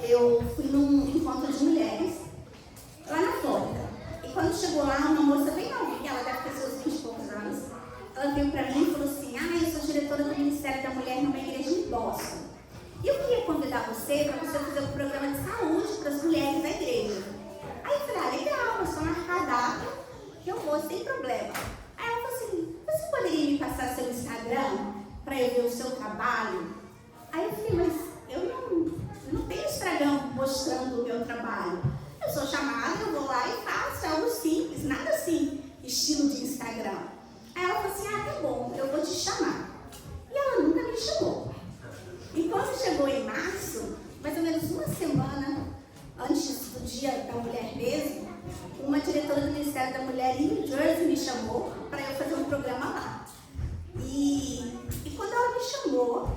eu fui num encontro de mulheres lá na Flórida. E quando chegou lá, uma moça bem novinha, ela deve ter seus 20 e poucos anos, ela veio para mim e falou assim: eu sou diretora do Ministério da Mulher numa igreja em Boston. E eu queria convidar você para você fazer um programa de saúde para as mulheres da igreja. Aí eu falei: legal, é só marcar a data que eu vou sem problema. Aí ela falou assim: você poderia me passar seu Instagram para eu ver o seu trabalho? Aí eu falei: mas eu não tenho Instagram mostrando o meu trabalho. Eu sou chamada, eu vou lá e faço algo simples, nada assim, estilo de Instagram. Aí ela falou assim: tá bom, eu vou te chamar. E ela nunca me chamou. E quando chegou em março, mais ou menos uma semana antes do Dia da Mulher mesmo, uma diretora do Ministério da Mulher em New Jersey me chamou para eu fazer um programa lá. E quando ela me chamou,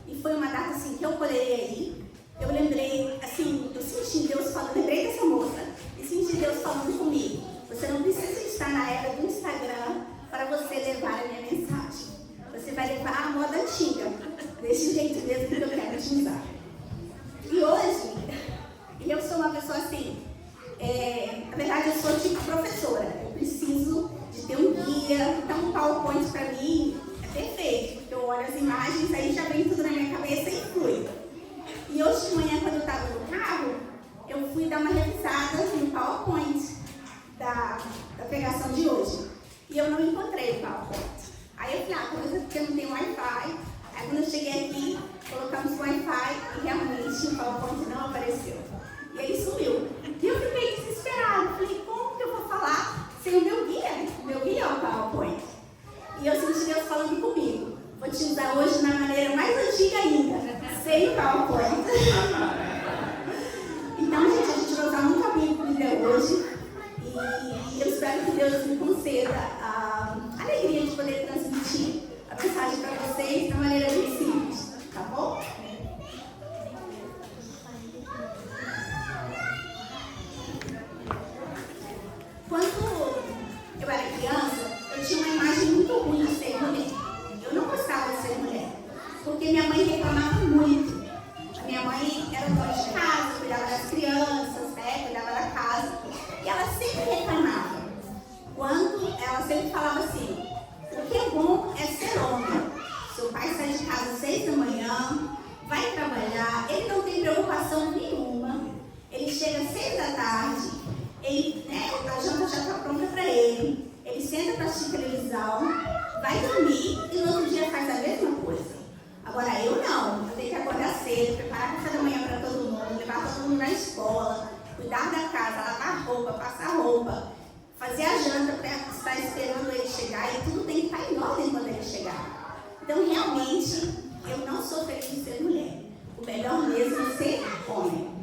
e foi uma data assim que eu poderia ir, eu lembrei, assim, eu senti Deus falando, lembrei dessa moça, e senti Deus falando comigo: você não precisa estar na era do Instagram para você levar a minha mensagem. Você vai levar a moda antiga, desse jeito mesmo que eu quero te usar. E hoje, eu sou uma pessoa assim, na verdade eu sou tipo professora, eu preciso de ter um guia, então o PowerPoint para mim é perfeito, porque eu olho as imagens, aí já vem tudo na minha cabeça e flui. E hoje de manhã, quando eu estava no carro, eu fui dar uma revisada no PowerPoint da pregação de hoje. E eu não encontrei o PowerPoint. Aí eu falei: talvez é porque eu não tenho Wi-Fi. Aí quando eu cheguei aqui, colocamos o Wi-Fi e realmente o PowerPoint não apareceu. E ele sumiu. E eu fiquei desesperada. Falei: como que eu vou falar sem o meu guia? O meu guia é o PowerPoint. E eu senti Deus falando comigo: vou te usar hoje na maneira mais antiga ainda, sem o PowerPoint. Então, gente, a gente vai usar muito a Bíblia hoje. E eu espero que Deus me conceda a alegria de poder transmitir a mensagem para vocês de uma maneira bem simples, tá bom? Quando eu era criança, eu tinha uma imagem muito ruim de ser mulher. Eu não gostava de ser mulher, porque minha mãe reclamava muito. A minha mãe era dona de casa, cuidava das crianças, cuidava da casa, e ela sempre reclamava. Quando ela sempre falava assim: o que é bom é ser homem. Seu pai sai de casa às 6 da manhã, vai trabalhar, ele não tem preocupação nenhuma, ele chega às 6 da tarde, a janta já está pronta para ele senta para assistir televisão, vai dormir e no outro dia faz a mesma coisa. Agora eu não, eu tenho que acordar cedo, preparar café da manhã para todo mundo, levar todo mundo na escola, cuidar da casa, lavar roupa, passar roupa, fazer a janta para estar esperando ele chegar, e tudo tem que estar em ordem quando ele chegar. Então realmente eu não sou feliz de ser mulher. O melhor mesmo é ser homem.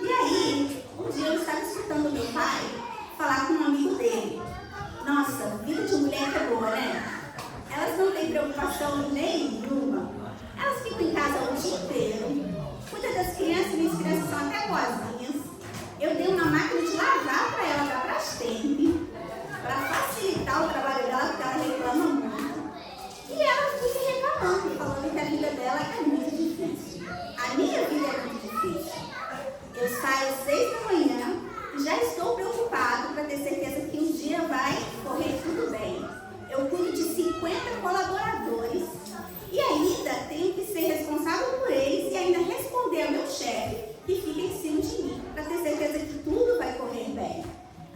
E aí, um dia eu estava escutando meu pai falar com um amigo dele. Nossa, vida de mulher é boa, né? Elas não têm preocupação nenhuma. Elas ficam em casa o dia inteiro, cuidam das crianças, minhas crianças são até boazinhas. Eu dei uma máquina de lavar para ela da Brastemp, para facilitar o trabalho dela, porque ela reclama muito. E ela fica reclamando, falando que a vida dela é muito difícil. A minha vida é muito difícil. Eu saio às 6 da manhã e já estou preocupado para ter certeza que um dia vai correr tudo bem. Eu cuido de 50 colaboradores e ainda tenho que ser responsável por eles e ainda responder ao meu chefe que fica em cima de mim, para ter certeza que tudo vai correr bem.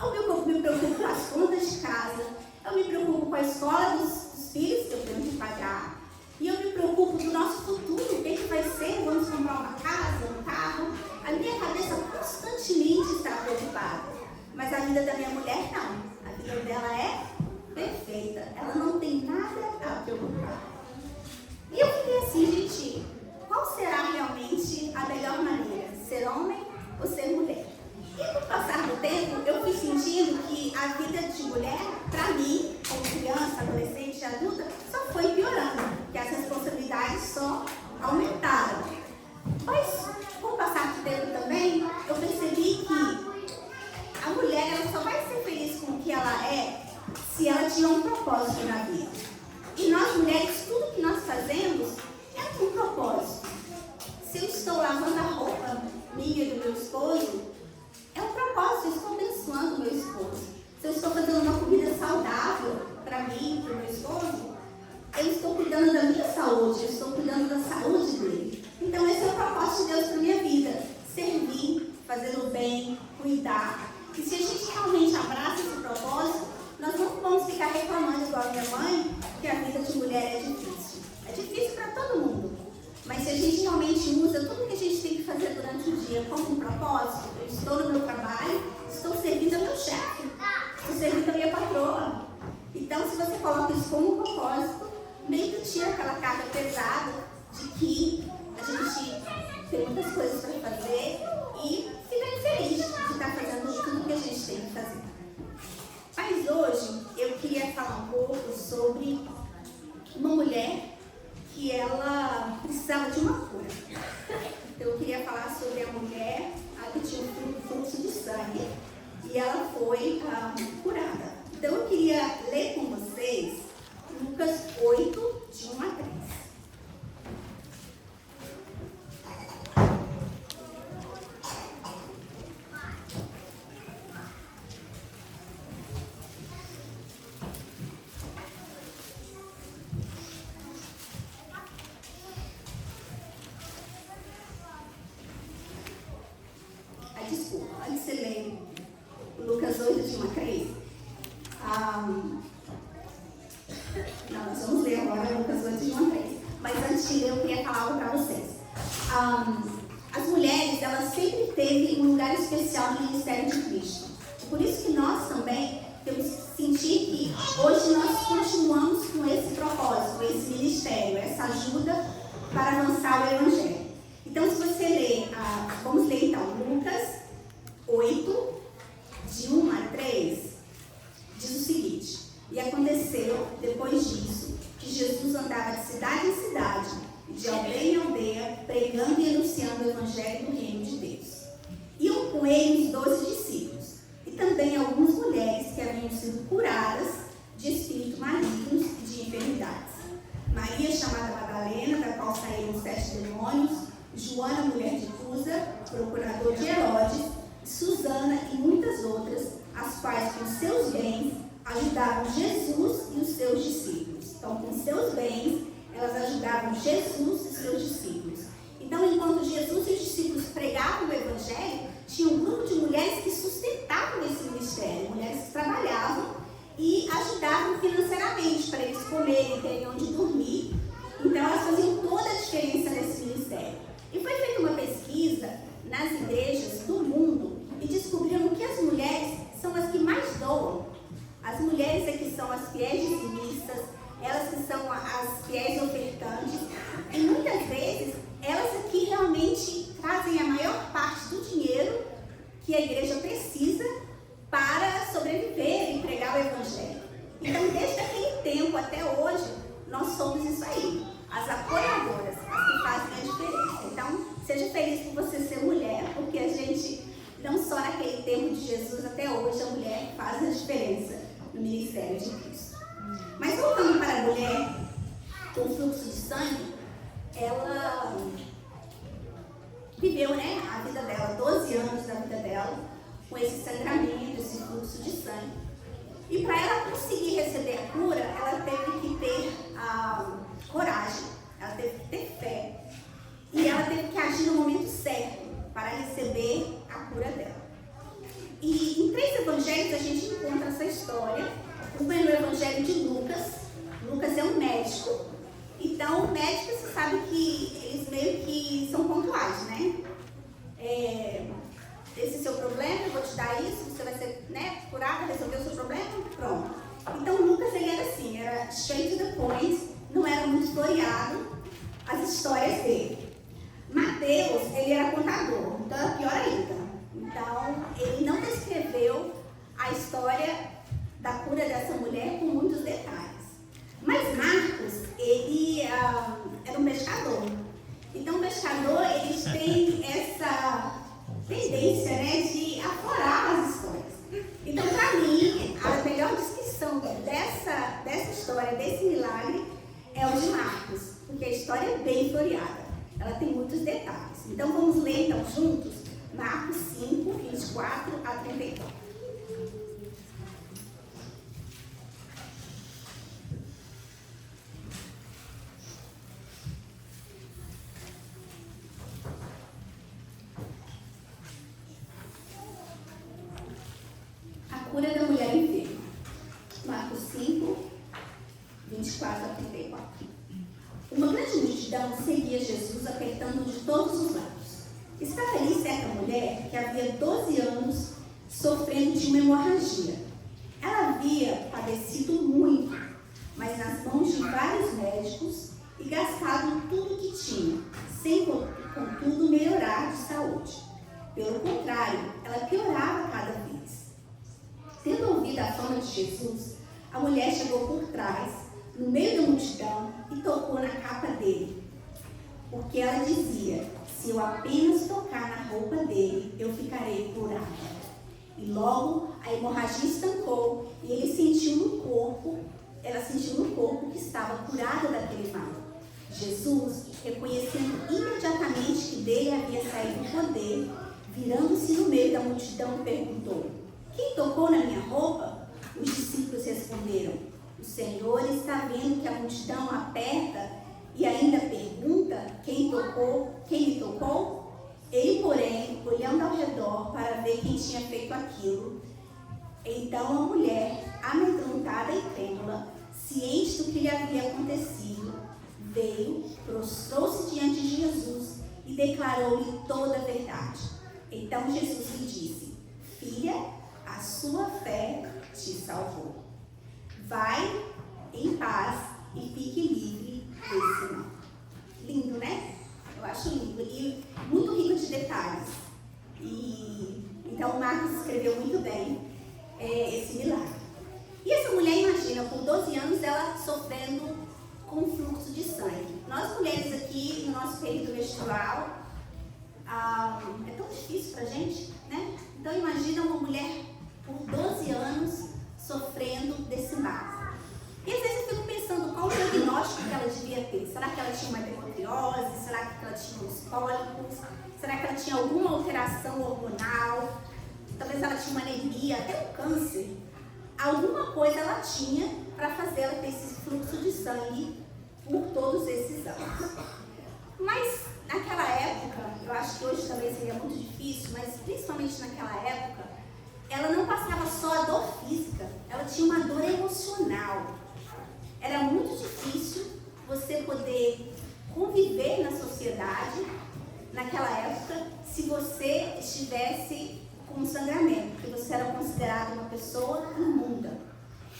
Eu me preocupo com as contas de casa, eu me preocupo com a escola dos filhos que eu tenho que pagar, e eu me preocupo do nosso futuro, o que vai ser, vamos comprar uma casa, um carro. A minha cabeça constantemente está preocupada, mas a vida da minha mulher não, a vida dela é perfeita, ela não tem nada a preocupar. E eu fiquei assim, gente, qual será realmente a melhor maneira? Ser homem ou ser mulher? E com o passar do tempo, eu fui sentindo que a vida de mulher, para mim, como criança, adolescente e adulta, só foi piorando, que as responsabilidades só aumentaram. Mas, com o passar do tempo também, eu percebi que a mulher ela só vai ser feliz com o que ela é se ela tiver um propósito na vida. E nós mulheres, tudo que nós fazemos é com um propósito. Se eu estou lavando a roupa minha e do meu esposo, é um propósito. Eu estou abençoando o meu esposo. Se eu estou fazendo uma comida saudável para mim e para o meu esposo, eu estou cuidando da minha saúde, eu estou cuidando da saúde dele. Então esse é o propósito de Deus para a minha vida. Servir, fazer o bem, cuidar. E se a gente realmente abraça esse propósito, nós não vamos ficar reclamando igual a minha mãe, que a vida de mulher é difícil. É difícil para todo mundo. Mas se a gente realmente usa tudo que a gente tem que fazer durante o dia como um propósito, eu estou no meu trabalho, estou servindo ao meu chefe, estou servindo a minha patroa. Então, se você coloca isso como um propósito, meio que tira aquela carga pesada de que a gente tem muitas coisas para fazer e fica infeliz de estar fazendo tudo que a gente tem que fazer. Mas hoje eu queria falar um pouco sobre uma mulher que ela precisava de uma cura. Então eu queria falar sobre a mulher que tinha um fluxo de sangue e ela foi curada. Então eu queria ler com vocês Lucas 8, de 1 a 3. Desculpa, antes de você ler Lucas 8, de 1 a 3. Não, nós vamos ler agora Lucas 8, de 1 a 3. Mas antes de ler, eu queria falar algo para vocês. As mulheres, elas sempre teve um lugar especial no ministério de Cristo. Por isso que nós também temos que sentir que hoje nós continuamos com esse propósito, esse ministério, essa ajuda para avançar o Evangelho. Então, se você ler, vamos ler então, Lucas 8, de 1 a 3, diz o seguinte: E aconteceu, depois disso, que Jesus andava de cidade em cidade, e de aldeia em aldeia, pregando e anunciando o Evangelho do Reino de Deus. Iam com ele os 12 discípulos, e também algumas mulheres que haviam sido curadas de espíritos malignos e de enfermidades. Maria, chamada Madalena, da qual saíram 7 demônios, Joana, mulher de Cusa, procurador de Herodes, Susana e muitas outras, as quais com seus bens ajudavam Jesus e os seus discípulos. Então, com seus bens, elas ajudavam Jesus e seus discípulos. Então, enquanto Jesus e os discípulos pregavam o Evangelho, tinha um grupo de mulheres que sustentavam esse ministério, mulheres que trabalhavam e ajudavam financeiramente para eles comerem, terem onde dormir. Então, elas faziam toda a diferença nesse ministério. E foi feita uma pesquisa nas igrejas do mundo e descobriram que as mulheres são as que mais doam. As mulheres é que são as fiéis dizimistas, elas que são as fiéis ofertantes. E muitas vezes, elas é que realmente trazem a maior parte do dinheiro que a igreja precisa para sobreviver e pregar o Evangelho. Então, desde aquele tempo até hoje, nós somos isso aí. As apoiadoras, as que fazem a diferença. Então, seja feliz por você ser mulher, porque a gente, não só naquele tempo de Jesus, até hoje a mulher faz a diferença no ministério de Cristo. Mas voltando para a mulher com fluxo de sangue, ela viveu, a vida dela, 12 anos da vida dela, com esse sangramento, esse fluxo de sangue. E para ela conseguir receber a cura, ela teve que ter coragem, ela teve que ter fé. E ela teve que agir no momento certo para receber a cura dela. E em 3 evangelhos a gente encontra essa história. Um é no evangelho de Lucas. Lucas é um médico. Então, médicos, você sabe que eles meio que são pontuais, né? Esse é o seu problema, eu vou te dar isso, você vai ser curado, resolver o seu problema, pronto. Então, Lucas, ele era assim, era straight to the point, não era muito floreado as histórias dele. Mateus, ele era contador, então era pior ainda. Então, ele não descreveu a história da cura dessa mulher com muitos detalhes. Mas Marcos, ele era um pescador. Então, o pescador, eles têm essa tendência, de aflorar as histórias. Então, para mim, a melhor descrição dessa história, desse milagre, é o de Marcos, porque a história é bem floreada. Ela tem muitos detalhes. Então, vamos ler, então, juntos, Marcos 5, 24 a 34. A cura da mulher enferma. Marcos 5, 24 a 34. Uma grande multidão seguia Jesus, apertando de todos os lados. Estava ali certa mulher que havia 12 anos sofrendo de uma hemorragia. Ela havia padecido muito, mas nas mãos de vários médicos e gastado tudo que tinha, sem contudo melhorar de saúde. Pelo contrário, ela piorava cada vez. Tendo ouvido a fama de Jesus, a mulher chegou por trás, no meio da multidão, e tocou na capa dele. Porque ela dizia: se eu apenas tocar na roupa dele, eu ficarei curada. E logo a hemorragia estancou e ela sentiu no corpo que estava curada daquele mal. Jesus, reconhecendo imediatamente que dele havia saído o poder, virando-se no meio da multidão, perguntou: quem tocou na minha roupa? Os discípulos responderam: o Senhor está vendo que a multidão aperta e ainda pergunta quem lhe tocou? Ele, porém, olhando ao redor para ver quem tinha feito aquilo, então a mulher, amedrontada e trêmula, ciente do que lhe havia acontecido, veio, prostrou-se diante de Jesus e declarou-lhe toda a verdade. Então Jesus lhe disse: filha, a sua fé te salvou. Vai em paz e fique livre desse mal. Lindo, né? Eu acho lindo e muito rico de detalhes. Então Marcos escreveu muito bem esse milagre. E essa mulher, imagina, por 12 anos ela sofrendo com fluxo de sangue. Nós mulheres aqui no nosso período menstrual, é tão difícil pra gente, né? Então imagina uma mulher por 12 anos sofrendo desse mal. E às vezes eu fico pensando qual o diagnóstico que ela devia ter. Será que ela tinha uma endometriose? Será que ela tinha uns cólicos? Será que ela tinha alguma alteração hormonal? Talvez ela tinha uma anemia, até um câncer. Alguma coisa ela tinha para fazer ela ter esse fluxo de sangue por todos esses anos. Mas naquela época, eu acho que hoje também seria muito difícil, mas principalmente naquela época, ela não passava só a dor física, ela tinha uma dor emocional. Era muito difícil você poder conviver na sociedade naquela época se você estivesse com sangramento, porque você era considerada uma pessoa imunda.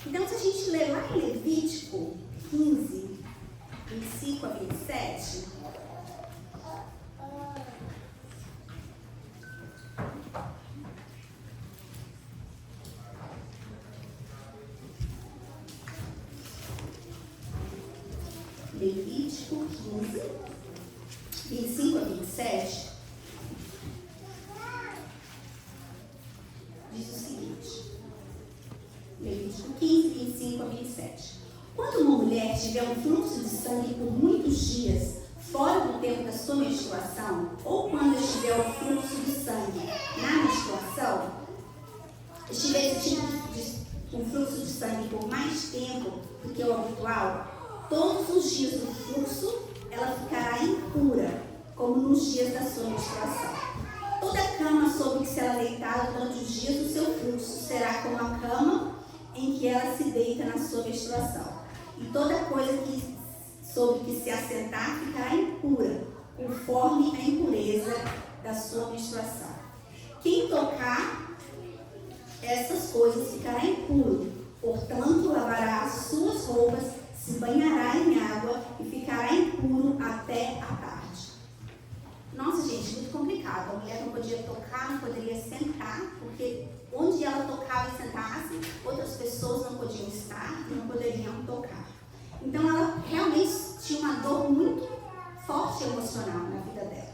Então, se a gente ler lá em Levítico 15, 25 a 27, Levítico 15, 25 a 27, diz o seguinte, Levítico 15, 25 a 27. Quando uma mulher tiver um fluxo de sangue por muitos dias, fora do tempo da sua menstruação, ou quando estiver o fluxo de sangue na menstruação, estiver esse tipo de fluxo de sangue por mais tempo do que o habitual, todos os dias do fluxo, ela ficará impura, como nos dias da sua menstruação. Toda cama sobre que será deitada durante os dias do seu fluxo será como a cama em que ela se deita na sua menstruação. E toda coisa sobre que se assentar ficará impura, conforme a impureza da sua menstruação. Quem tocar essas coisas ficará impuro, portanto lavará as suas roupas, se banhará em água e ficará impuro até a tarde. Nossa, gente, muito complicado. A mulher não podia tocar, não poderia sentar, porque onde ela tocava e sentasse, outras pessoas não podiam estar e não poderiam tocar. Então ela realmente tinha uma dor muito forte emocional na vida dela.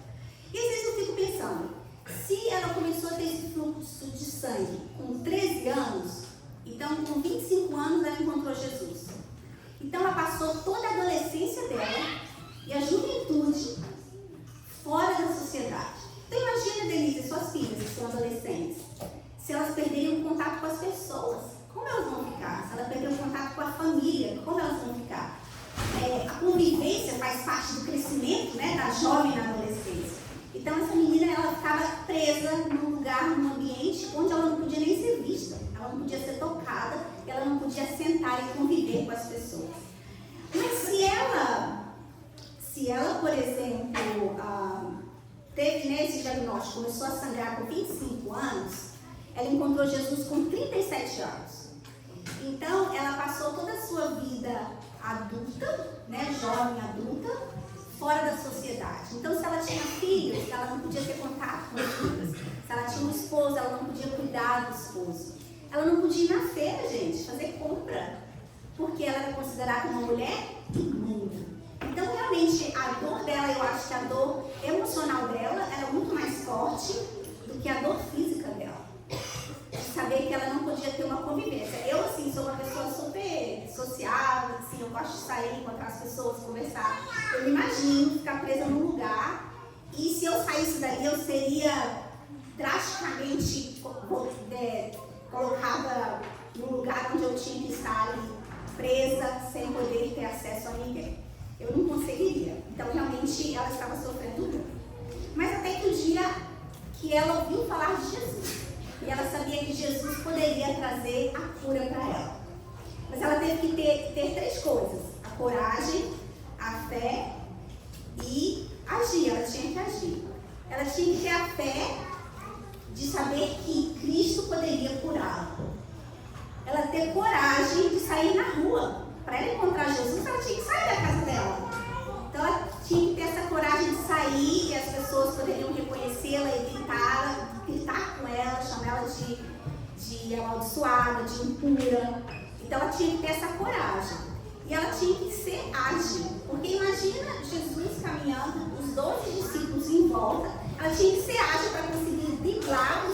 E às vezes eu fico pensando, se ela começou a ter esse fluxo de sangue com 13 anos, então com 25 anos ela encontrou Jesus. Então ela passou toda a adolescência dela e a juventude fora da sociedade. Então imagina, Denise, suas filhas, que são adolescentes, se elas perderem o contato com as pessoas, como elas vão ficar? Se elas perderem o contato com a família, como elas vão ficar? A convivência faz parte do crescimento, né, da jovem na adolescência. Então essa menina, ela ficava presa num lugar, num ambiente onde ela não podia nem ser vista, ela não podia ser tocada, ela não podia sentar e conviver com as pessoas. Mas se ela, por exemplo, teve esse diagnóstico, começou a sangrar com 25 anos, ela encontrou Jesus com 37 anos. Então, ela passou toda a sua vida adulta, né, jovem adulta, fora da sociedade. Então, se ela tinha filhos, ela não podia ter contato com os filhos. Se ela tinha um esposo, ela não podia cuidar do esposo. Ela não podia ir na feira, gente, fazer compra, porque ela era considerada uma mulher imunda. Então, realmente, a dor dela, eu acho que a dor emocional dela era muito mais forte do que a dor física dela. De saber que ela não podia ter uma convivência. Eu, assim, sou uma pessoa super social, assim, eu gosto de sair, encontrar as pessoas, conversar. Eu me imagino ficar presa num lugar e se eu saísse dali, eu seria drasticamente colocada num lugar onde eu tinha que estar ali, presa, sem poder ter acesso a ninguém. Eu não conseguiria. Então, realmente, ela estava sofrendo muito. Mas até que o dia que ela ouviu falar de Jesus, e ela sabia que Jesus poderia trazer a cura para ela. Mas ela teve que ter três coisas: a coragem, a fé e agir. Ela tinha que agir. Ela tinha que ter a fé de saber que Cristo poderia curá-la. Ela ter coragem de sair na rua. Para ela encontrar Jesus, ela tinha que sair da casa dela. Então ela tinha que ter essa coragem de sair e as pessoas poderiam reconhecê-la e gritar com ela, chamar ela de amaldiçoada, de impura. Então ela tinha que ter essa coragem. E ela tinha que ser ágil. Porque imagina Jesus caminhando, os 12 discípulos em volta. Ela tinha que ser ágil para conseguir driblar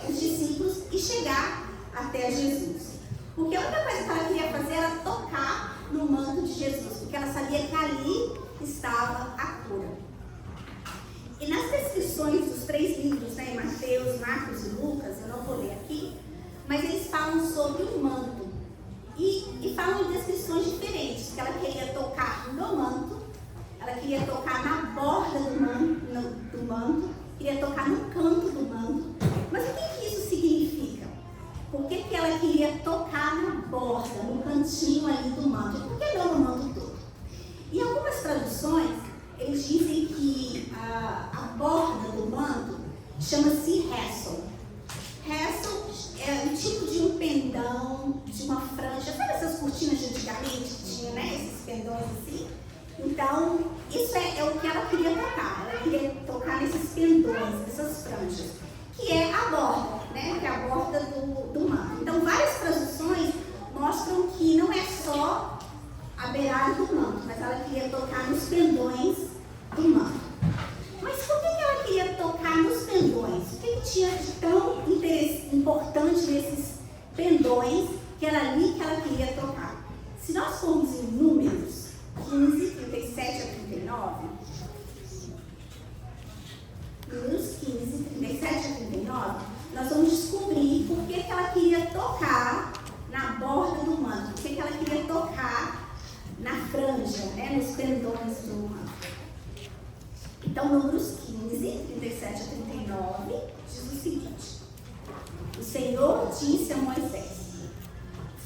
os discípulos e chegar até Jesus. Porque a única coisa que ela queria fazer era tocar no manto de Jesus, porque ela sabia que ali estava a cura. E nas descrições dos 3 livros, né, Mateus, Marcos e Lucas, eu não vou ler aqui, mas eles falam sobre o manto. E falam em descrições diferentes, que ela queria tocar no manto, ela queria tocar na borda do manto, queria tocar no canto do manto. Mas o que isso significa? Por que ela queria tocar na borda, no cantinho ali do manto? E por que não no manto todo? Em algumas traduções, eles dizem que a borda do manto chama-se ressel. Ressel é um tipo de um pendão, de uma franja. Sabe essas cortinas de antigamente que tinha, né? Esses pendões assim? Então, isso é o que ela queria tocar. Ela queria tocar nesses pendões, nessas franjas, que é a borda, né? Que é a borda do manto. Então, várias traduções mostram que não é só a beirada do manto, mas ela queria tocar nos pendões do manto. Mas por que ela queria tocar nos pendões? O que tinha de tão importante nesses pendões que era ali que ela queria tocar? Se nós formos em Números 15, 37 a 39, Números 15, 37 a 39, nós vamos descobrir por que ela queria tocar na borda do manto, por que ela queria tocar na franja, né, nos pendões do manto. Então, Números 15, 37 a 39, diz o seguinte: o Senhor disse a Moisés: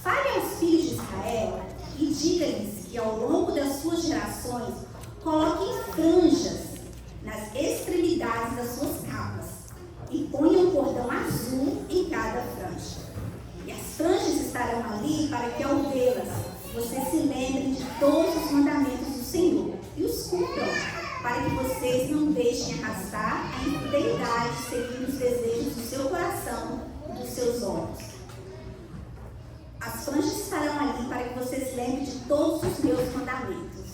fale aos filhos de Israel e diga-lhes que ao longo das suas gerações coloquem franjas nas extremidades das suas capas e ponham um cordão azul em cada franja. E as franjas estarão ali para que ao vê-las vocês se lembrem de todos os mandamentos do Senhor e os cumpram, para que vocês não deixem arrastar a infidelidade seguindo os desejos do seu coração e dos seus olhos. As franjas estarão ali para que vocês lembrem de todos os meus mandamentos.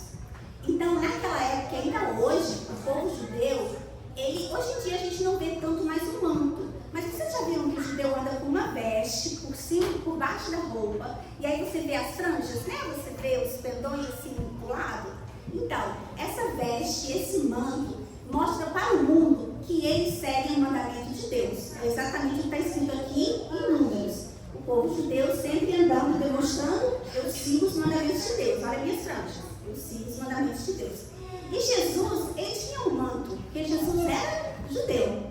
Então, naquela época, ainda hoje, o povo judeu, hoje em dia a gente não vê tanto mais o manto. Mas vocês já viram que o judeu anda com uma veste por cima e por baixo da roupa? E aí você vê as franjas, né? Você vê os pendões assim do lado. Então, essa veste, esse manto, mostra para o mundo que eles seguem o mandamento de Deus. É exatamente o que está escrito aqui em Números. O povo judeu sempre andando, demonstrando: eu sigo os mandamentos de Deus. Olha minhas franjas, eu sigo os mandamentos de Deus. E Jesus, ele tinha um manto, porque Jesus era judeu.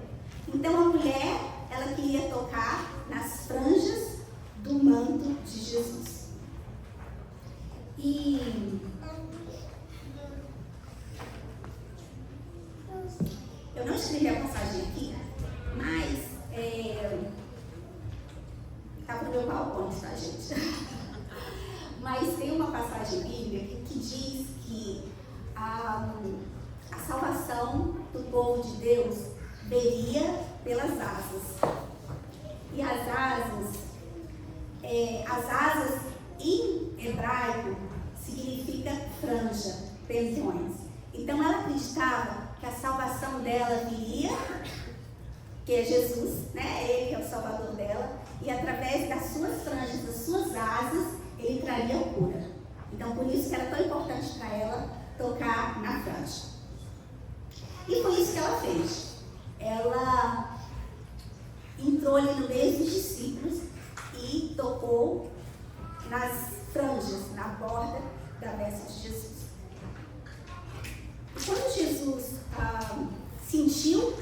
Então a mulher, ela queria tocar nas franjas do manto de Jesus. E eu não escrevi a passagem aqui, mas estava no meu PowerPoint, tá, gente? Mas tem uma passagem bíblica que diz que a salvação do povo de Deus viria pelas asas. E as asas em hebraico significa franja, pendões. Então ela acreditava que a salvação dela viria, que é Jesus, né? Ele é o salvador dela, e através das suas franjas, das suas asas, ele traria cura. Então por isso que era tão importante para ela tocar na franja. E foi isso que ela fez. Ela entrou ali no meio dos discípulos e tocou nas franjas, na borda da veste de Jesus. E quando Jesus sentiu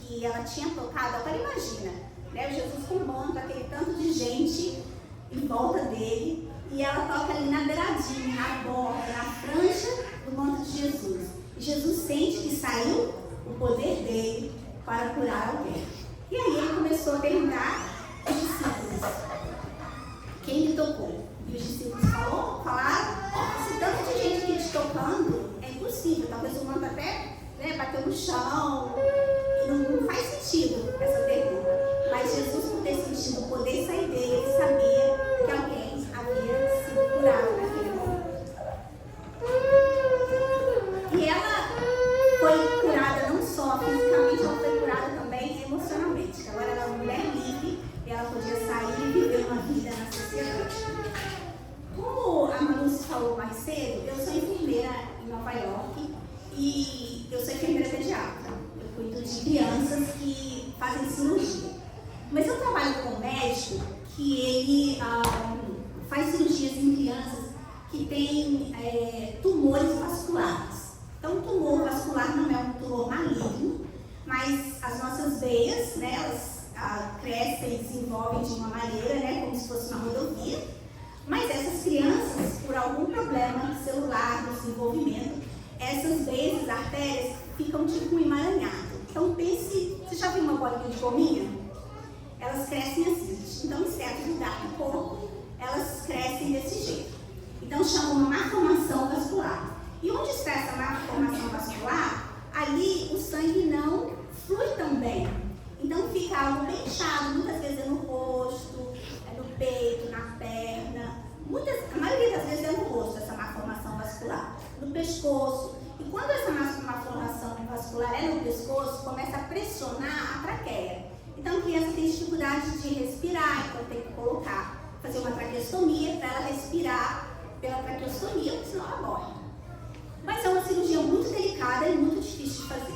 que ela tinha tocado, agora imagina, né, Jesus com o manto, aquele tanto de gente em volta dele, e ela toca ali na beiradinha, na borda, na franja do manto de Jesus. E Jesus sente que saiu o poder dele para curar alguém. E aí ele começou a perguntar aos discípulos: quem me tocou? E os discípulos falaram: esse tanto de gente aqui te tocando, é impossível. Talvez o manto até bateu no chão. E não faz sentido essa pergunta. Mas Jesus, por ter sentido o poder sair dele, ele sabia que alguém havia sido curado naquele momento. E ela foi curada não só fisicamente, ela foi curada também emocionalmente. Agora ela é uma mulher livre e ela podia sair e viver uma vida na sociedade. Como a Manu falou mais cedo, eu sou enfermeira em Nova York e eu sou enfermeira pediatra. Eu cuido de crianças que fazem cirurgia. Mas eu trabalho com um médico que ele faz cirurgias em crianças que têm tumores vasculares. Então, o tumor vascular não é um tumor maligno, mas as nossas veias, né, elas crescem e desenvolvem de uma maneira, né, como se fosse uma rodovia. Mas essas crianças, por algum problema celular no desenvolvimento, essas veias, as artérias, ficam tipo um emaranhado. Então, pense, você já viu uma bolinha de gominha? Elas crescem assim. Então, em certo lugar do corpo, elas crescem desse jeito. Então, chama uma malformação vascular. E onde está essa malformação vascular, ali o sangue não flui tão bem. Então, fica algo bem inchado, muitas vezes é no rosto, é no peito, na perna. A maioria das vezes é no rosto, essa malformação vascular. No pescoço. E quando essa malformação vascular é no pescoço, começa a pressionar a traqueia. Então, a criança tem dificuldade de respirar, então tem que fazer uma traqueostomia para ela respirar pela traqueostomia, porque senão ela morre. Mas é uma cirurgia muito delicada e muito difícil de fazer.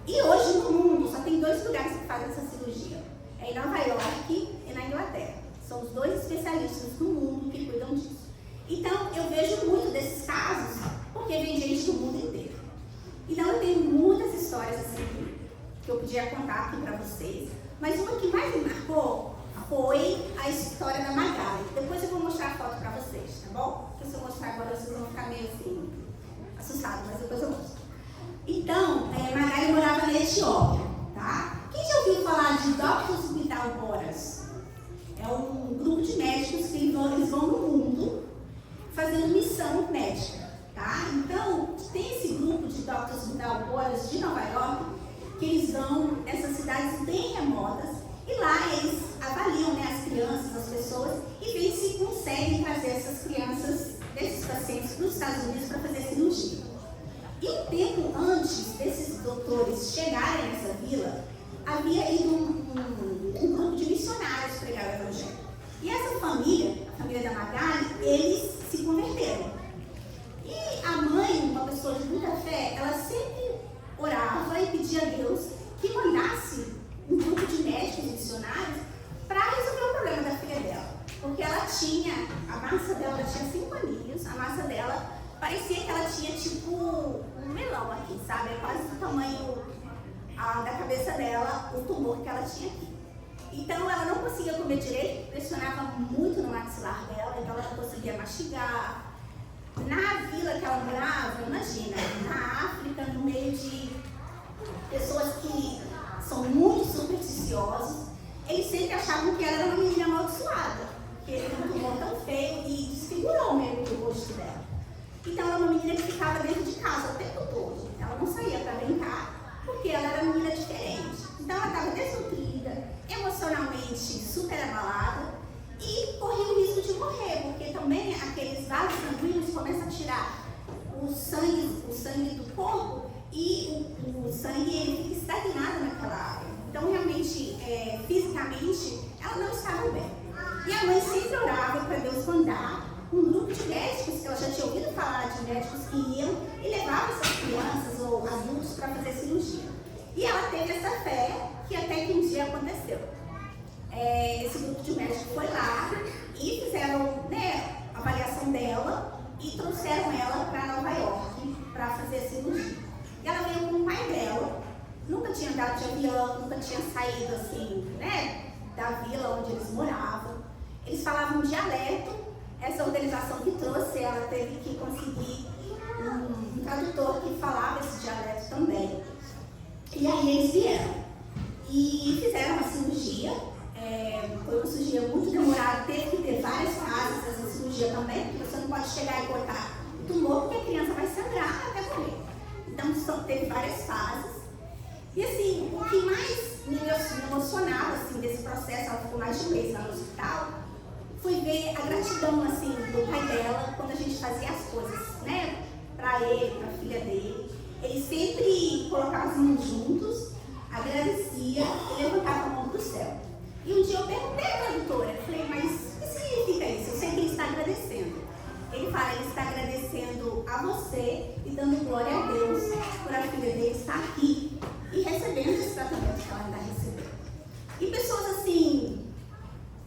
E hoje no mundo só tem 2 lugares que fazem essa cirurgia. É em Nova York e na Inglaterra. São os 2 especialistas do mundo que cuidam disso. Então, eu vejo muito desses casos, porque vem gente do mundo inteiro. Então, eu tenho muitas histórias assim, que eu podia contar aqui para vocês. Mas uma que mais me marcou foi a história da Magali. Depois eu vou mostrar a foto para vocês, tá bom? Porque se eu mostrar agora, vocês vão ficar meio assim, assustados, mas depois eu mostro. Então, Magali morava na Etiópia, tá? Quem já ouviu falar de Doctors Without Borders? É um grupo de médicos que eles vão no mundo fazendo missão médica, tá? Então, tem esse grupo de Doctors Without Borders de Nova York, que eles vão nessas cidades bem remotas, e lá eles avaliam, né, as crianças, as pessoas, e veem se conseguem trazer essas crianças, desses pacientes, para os Estados Unidos para fazer cirurgia. E um tempo antes desses doutores chegarem nessa vila, havia ido um grupo de missionários pregar o evangelho. E essa família, a família da Magali, eles se converteram. E a mãe, uma pessoa de muita fé, ela sempre orava e pedia a Deus que uma parecia que ela tinha tipo um melão aqui, sabe? É quase do tamanho da cabeça dela, o tumor que ela tinha aqui. Então ela não conseguia comer direito, pressionava muito no maxilar dela, então ela não conseguia mastigar. Na vila que ela morava, imagina, na África, no meio de pessoas que são muito supersticiosas, eles sempre achavam que ela era uma menina amaldiçoada, que ele não tomou tão feio e desfigurou mesmo o rosto dela. Então ela era uma menina que ficava dentro de casa o tempo todo. Ela não saía para brincar, porque ela era uma menina diferente. Então ela estava desnutrida, emocionalmente super abalada e corria o risco de morrer, porque também aqueles vasos sanguíneos começam a tirar o sangue do corpo e o sangue ele fica estagnado naquela área. Então realmente, fisicamente, ela não estava bem. E a mãe sempre orava para Deus mandar um grupo de médicos, que ela já tinha ouvido falar de médicos que iam e levavam essas crianças ou adultos para fazer cirurgia. E ela teve essa fé que até que um dia aconteceu. Esse grupo de médicos foi lá e fizeram a avaliação dela e trouxeram ela para Nova York para fazer a cirurgia. E ela veio com o pai dela, nunca tinha andado de avião, nunca tinha saído assim, da vila onde eles moravam. Eles falavam um dialeto. Essa organização que trouxe, ela teve que conseguir um tradutor que falava esse dialeto também. E aí eles vieram e fizeram uma cirurgia. Foi uma cirurgia muito demorada, teve que ter várias fases essa cirurgia também, porque você não pode chegar e cortar o tumor, porque a criança vai sangrar até morrer. Então teve várias fases. E assim, o que mais me emocionava assim, desse processo, ela ficou mais de um mês lá no hospital, foi ver a gratidão assim, do pai dela quando a gente fazia as coisas, para ele, para a filha dele. Ele sempre colocava as mãos juntos, agradecia e levantava a mão para o céu. E um dia eu perguntei à tradutora, eu falei, mas o que significa isso? Eu sei que ele está agradecendo. Ele fala, ele está agradecendo a você e dando glória a Deus por a filha dele estar aqui e recebendo esse tratamento que ela está recebendo. E pessoas assim,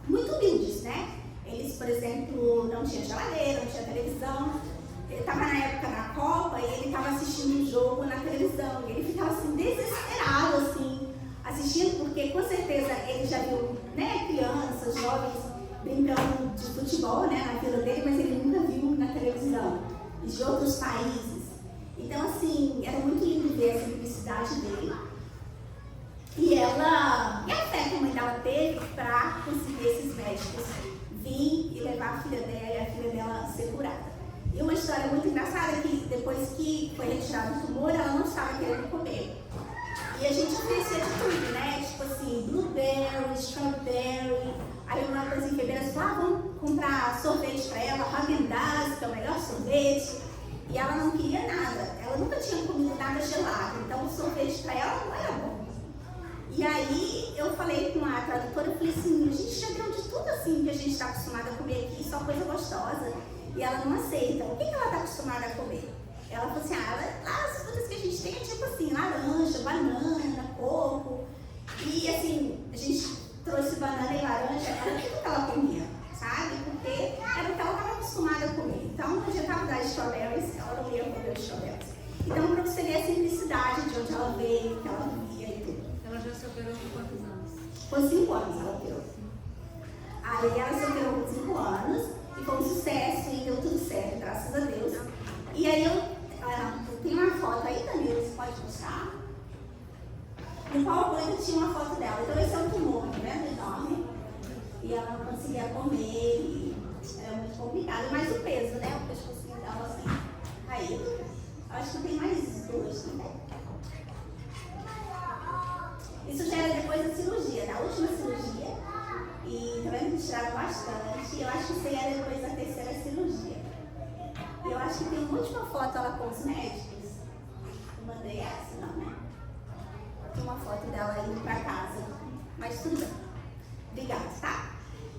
muito humildes, Eles, por exemplo, não tinham geladeira, não tinha televisão. Ele estava na época da Copa e ele estava assistindo um jogo na televisão. E ele ficava assim, desesperado, assim, assistindo, porque com certeza ele já viu crianças, jovens brincando de futebol na vila dele, mas ele nunca viu na televisão, de outros países. Então, assim, era muito lindo ver a simplicidade dele. E a fé que a mãe dela teve para conseguir esses médicos vir e levar a filha dela e a filha dela ser curada. E uma história muito engraçada é que depois que foi retirado o tumor, ela não estava querendo comer. E a gente oferecia de tudo, Tipo assim, blueberry, strawberry. Aí uma das enfermeiras falou, vamos comprar sorvete para ela, Häagen-Dazs, que é o melhor sorvete. E ela não queria nada. Ela nunca tinha comido nada gelado. Então o sorvete para ela não era bom. E aí eu falei com a tradutora, eu falei assim, a gente já deu de tudo assim que a gente está acostumada a comer aqui, só coisa gostosa. E ela não aceita. O que ela está acostumada a comer? Ela falou assim, as frutas que a gente tem é tipo assim, laranja, banana, coco. E assim, a gente trouxe banana e laranja, era tudo que ela comia, sabe? Porque era o que ela estava acostumada a comer. Então não adiantava dar strawberries, ela não ia comer os strawberries. Então para você ver a simplicidade de onde ela veio, que ela vivia e tudo. Ela já se operou por quantos anos? Por 5 anos ela operou. Aí ela se operou por 5 anos e foi um sucesso e deu tudo certo, graças a Deus. E aí eu tenho uma foto aí, Danilo, você pode mostrar? No PowerPoint tinha uma foto dela. Então esse é o tumor, tá vendo? Enorme. E ela não conseguia comer e era muito complicado. Mas o peso, O pescocinho dela assim, caído. Acho que tem mais 2 também. Isso já era depois da cirurgia, da última cirurgia. E tá vendo que tiraram bastante. Eu acho que isso aí era depois da 3ª cirurgia. E eu acho que tem uma última foto ela com os médicos. Eu mandei essa, não, Tem uma foto dela indo pra casa. Mas tudo bem. Obrigada, tá?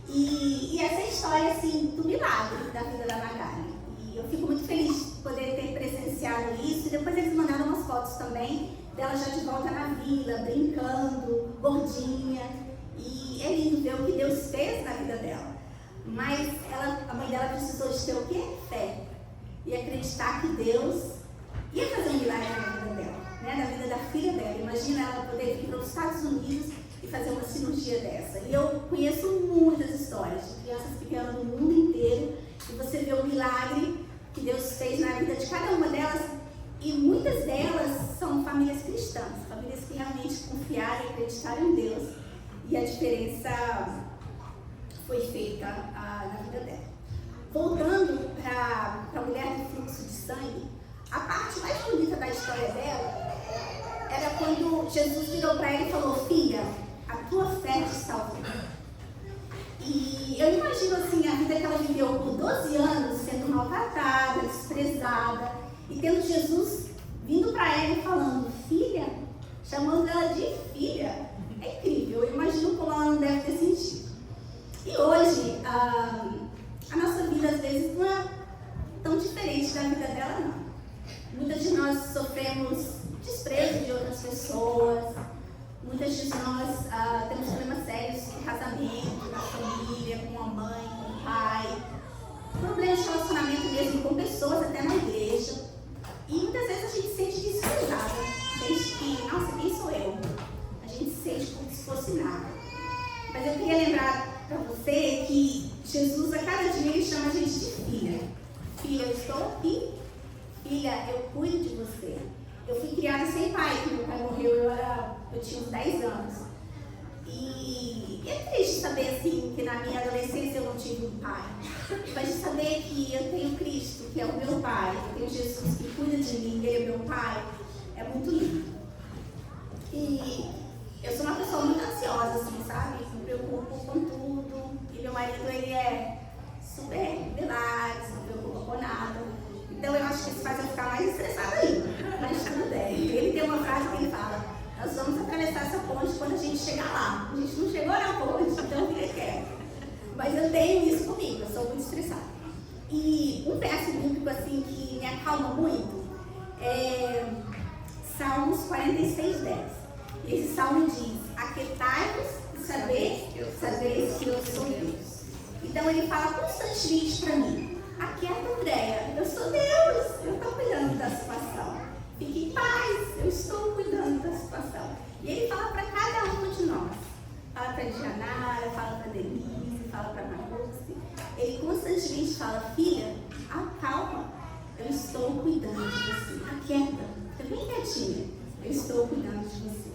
E essa é a história, assim, do milagre da vida da Magali. E eu fico muito feliz de poder ter presenciado isso. E depois eles mandaram umas fotos também dela já de volta na vila, brincando, gordinha. E é lindo ver o que Deus fez na vida dela. Mas a mãe dela precisou de ter o quê? Fé. e acreditar que Deus ia fazer um milagre na vida dela, né? Na vida da filha dela. Imagina ela poder ir para os Estados Unidos e fazer uma cirurgia dessa. E eu conheço muitas histórias de crianças pequenas do mundo inteiro, e você vê o milagre que Deus fez na vida de cada uma delas, e muitas delas são famílias cristãs, famílias que realmente confiaram e acreditaram em Deus, e a diferença foi feita na vida dela. Voltando para a mulher do fluxo de sangue, a parte mais bonita da história dela era quando Jesus virou para ela e falou: filha, a tua fé te salvou. E eu imagino assim a vida que ela viveu por 12 anos, sendo maltratada, desprezada, e tendo Jesus vindo para ela e falando: filha, chamando ela de filha. É incrível, eu imagino como ela não deve ter sentido. E hoje, a nossa vida às vezes não é tão diferente da vida dela, não. Muitas de nós sofremos desprezo de outras pessoas, muitas de nós temos problemas sérios de casamento, na família, com a mãe, com o pai, problemas de relacionamento mesmo com pessoas, até na igreja. E muitas vezes a gente se sente desprezada, sente que, nossa, quem sou eu? A gente se sente como se fosse nada. Mas eu queria lembrar para você que Jesus, a cada dia, ele chama a gente de filha. Filha, eu estou aqui. Filha, eu cuido de você. Eu fui criada sem pai, que meu pai morreu, eu tinha uns 10 anos. E é triste saber assim, que na minha adolescência eu não tive um pai. Mas de saber que eu tenho Cristo, que é o meu pai, eu tenho Jesus que cuida de mim, ele é meu pai, é muito lindo. E eu sou uma pessoa muito ansiosa, assim, sabe? Me preocupo com tudo. E meu marido, ele é super relax, não me preocupa com nada. Então eu acho que isso faz eu ficar mais estressada ainda. Mas tudo bem. Ele tem uma frase que ele fala: nós vamos atravessar essa ponte quando a gente chegar lá. A gente não chegou na ponte, então fica quieto. Mas eu tenho isso comigo, eu sou muito estressada. E um verso bíblico assim que me acalma muito é Salmos 46:10. Esse salmo diz: aquietai-vos e sabeis que eu sou Deus. Então ele fala constantemente para mim: aquieta, Andréia, eu sou Deus, eu estou cuidando da situação. Fique em paz, eu estou cuidando da situação. E ele fala para cada um de nós. Fala para a Dianara, fala para a Denise, fala para a Marluce. Ele constantemente fala: filha, acalma, eu estou cuidando de você. Aquieta, fica bem quietinha, eu estou cuidando de você.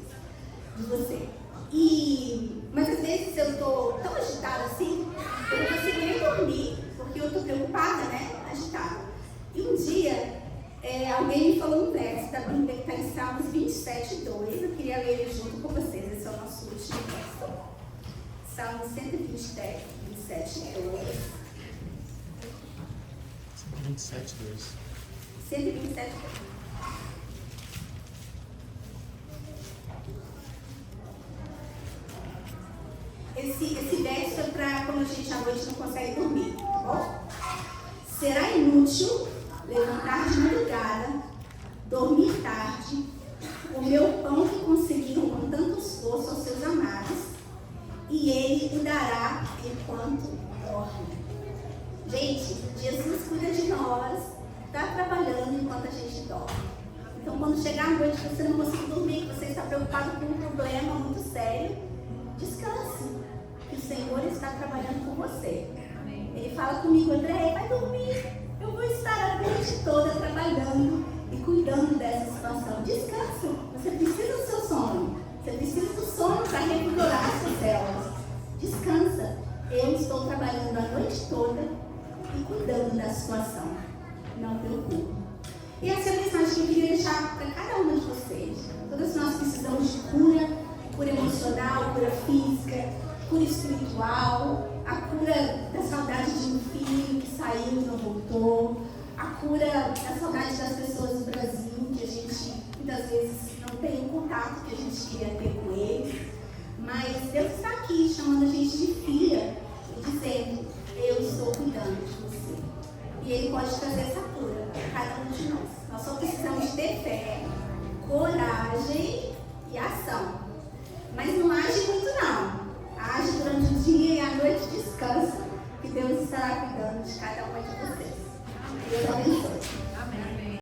Mas às vezes eu estou tão agitada assim, eu não consigo nem dormir, porque eu estou preocupada, né? Agitada. E um dia, alguém me falou um verso da Bíblia que está em Salmos 27:2. Eu queria ler ele junto com vocês. Esse é o nosso último verso. Salmos 127:2. 127:2. Esse verso é para quando a gente à noite não consegue dormir, tá bom? Será inútil levantar de madrugada, dormir tarde, comer o pão que conseguiram com tanto esforço aos seus amados, e ele o dará enquanto dorme. Gente, Jesus cuida de nós, está trabalhando enquanto a gente dorme. Então, quando chegar a noite que você não consegue dormir, que você está preocupado com um problema muito sério, descanse, que o Senhor está trabalhando com você. Ele fala comigo: André, vai dormir, eu vou estar a noite toda trabalhando e cuidando dessa situação. Descansa, você precisa do seu sono, você precisa do sono para revigorar as suas células. Descansa, eu estou trabalhando a noite toda e cuidando da situação. Não preocupe. E essa é a mensagem que eu queria deixar para cada uma de vocês. Todas nós precisamos de cura emocional, cura física, cura espiritual, a cura da saudade de um filho que saiu e não voltou, a cura da saudade das pessoas do Brasil, que a gente muitas vezes não tem o contato que a gente queria ter com eles. Mas Deus está aqui chamando a gente de filha e dizendo: eu estou cuidando de você. E Ele pode trazer essa cura para cada um de nós. Nós só precisamos ter fé, coragem e ação. Mas não age muito não. Age durante o dia e à noite descansa, que Deus estará cuidando de cada uma de vocês.